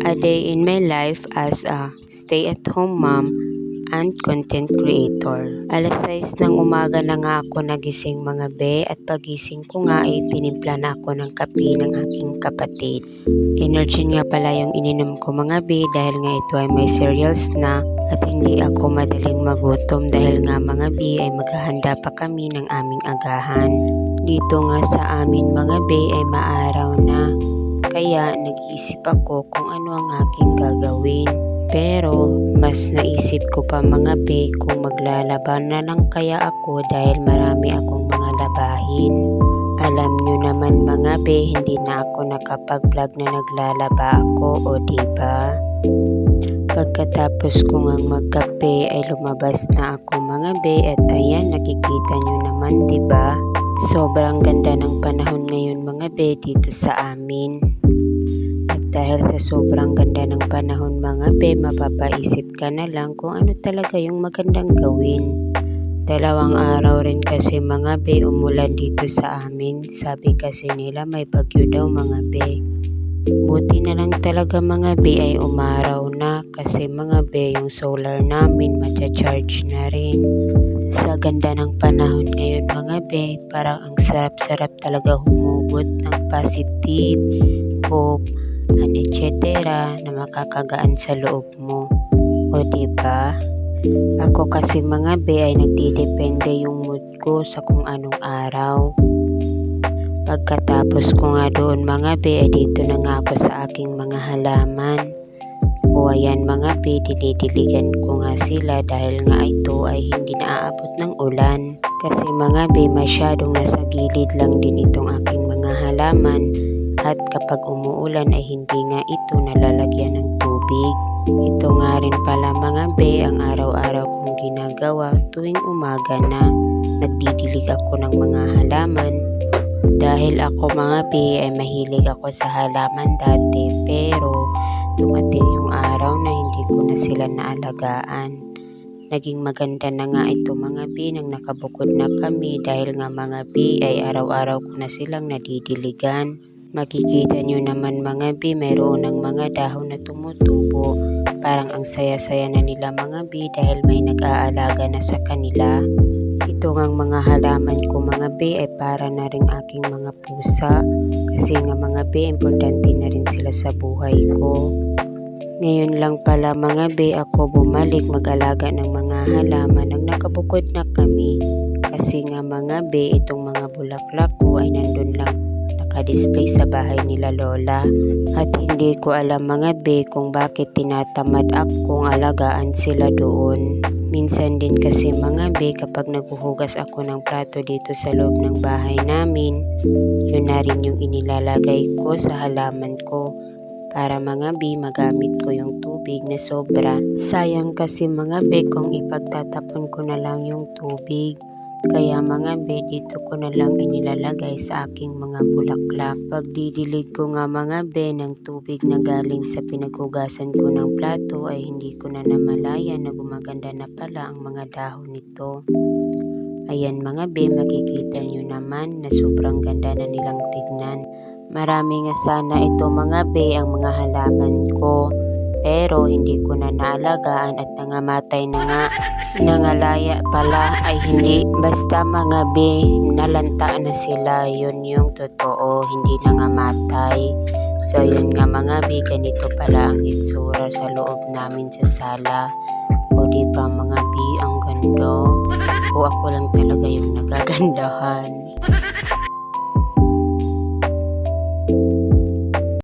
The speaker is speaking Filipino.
A day in my life as a stay-at-home mom and content creator. Alas 6 ng umaga na nga ako nagising mga be, at pagising ko nga ay tinimpla na ako ng kape ng aking kapatid. Energy nga pala yung ininom ko mga be, dahil nga ito ay may cereals na at hindi ako madaling magutom dahil nga mga be ay maghahanda pa kami ng aming agahan. Dito nga sa amin mga be ay maaraw na, kaya nag-iisip ako kung ano ang aking gagawin. Pero mas naisip ko pa mga be kung maglalaban na lang kaya ako dahil marami akong mga labahin. Alam nyo naman mga be, hindi na ako nakapag-vlog na naglalaba ako, o diba? Pagkatapos ko ngang magkape ay lumabas na ako mga be, at ayan nakikita nyo naman diba? Sobrang ganda ng panahon ngayon mga be dito sa amin. At dahil sa sobrang ganda ng panahon mga be, mapapaisip ka na lang kung ano talaga yung magandang gawin. 2 araw rin kasi mga be umulan dito sa amin. Sabi kasi nila may bagyo daw mga be. Buti na lang talaga mga be ay umaraw na, kasi mga be yung solar namin matcha-charge na rin. Sa ganda ng panahon ngayon mga be, parang ang sarap-sarap talaga humugot ng positive, hope, and etc. na makakagaan sa loob mo. O diba? Ako kasi mga be ay nagdidepende yung mood ko sa kung anong araw. Pagkatapos ko nga doon mga be ay dito na nga ako sa aking mga halaman. O ayan mga be, dinidiligan ko nga sila dahil nga ito ay hindi naaabot ng ulan. Kasi mga be, masyadong nasa gilid lang din itong aking mga halaman, at kapag umuulan ay hindi nga ito nalalagyan ng tubig. Ito nga rin pala mga be ang araw-araw kong ginagawa tuwing umaga na. Nagdidilig ako ng mga halaman. Dahil ako mga be ay mahilig ako sa halaman dati, pero dumating yung araw na hindi ko na sila naalagaan. Naging maganda na nga ito mga be nang nakabukod na kami, dahil nga mga be ay araw-araw ko na silang nadidiligan. Makikita nyo naman mga be, mayroon ng mga dahon na tumutubo. Parang ang saya-saya na nila mga be dahil may nag-aalaga na sa kanila. Ito ngang mga halaman ko mga be ay para na rin aking mga pusa, kasi nga mga be importante na rin sila sa buhay ko. Ngayon lang pala mga be ako bumalik mag-alaga ng mga halaman nang nakabukod na kami, kasi nga mga be itong mga bulaklak ko ay nandun lang naka-display sa bahay nila lola, at hindi ko alam mga be kung bakit tinatamad akong alagaan sila doon. Minsan din kasi mga be kapag naghuhugas ako ng plato dito sa loob ng bahay namin, yun na rin yung inilalagay ko sa halaman ko para mga be magamit ko yung tubig na sobra. Sayang kasi mga be kung ipagtatapon ko na lang yung tubig. Kaya mga be dito ko na lang inilalagay sa aking mga bulaklak. Pagdidilig ko nga mga be ng tubig na galing sa pinaghugasan ko ng plato ay hindi ko na namalaya na gumaganda na pala ang mga dahon nito. Ayan mga be, makikita nyo naman na sobrang ganda na nilang tignan. Marami nga sana ito mga be ang mga halaman ko, pero hindi ko na naalagaan at nangamatay na nga. Nangalaya pala ay hindi, basta mga be nalanta na sila, yun yung totoo, hindi nangamatay. So yun nga mga be, ganito pala ang itsura sa loob namin sa sala. O diba mga be, ang ganda? O ako lang talaga yung nagagandahan?